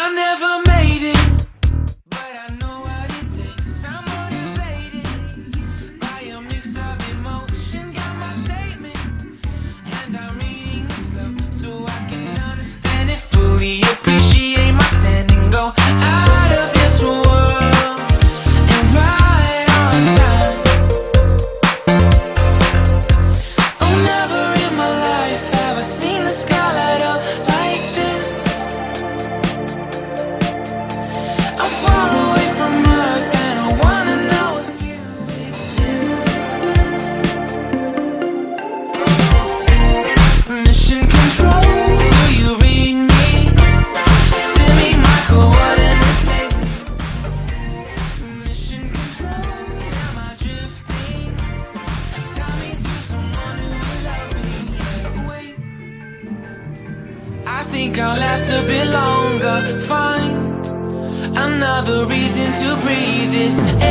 I never made it, but I know what it takes. I'm motivated by a mix of emotion. Got my statement, and I'm reading it slow so I can understand it fully. Appreciate my stand and go out of this world and right on time. Oh, never in my life have I seen the sky light up like this. I'm far away from Earth and I wanna know if you exist. Mission control, do you read me? Send me my coordinates lately. Mission control, am I drifting? Tie me to someone who will love me. Wait, I think I'll last a bit longer. Find another reason to breathe this air.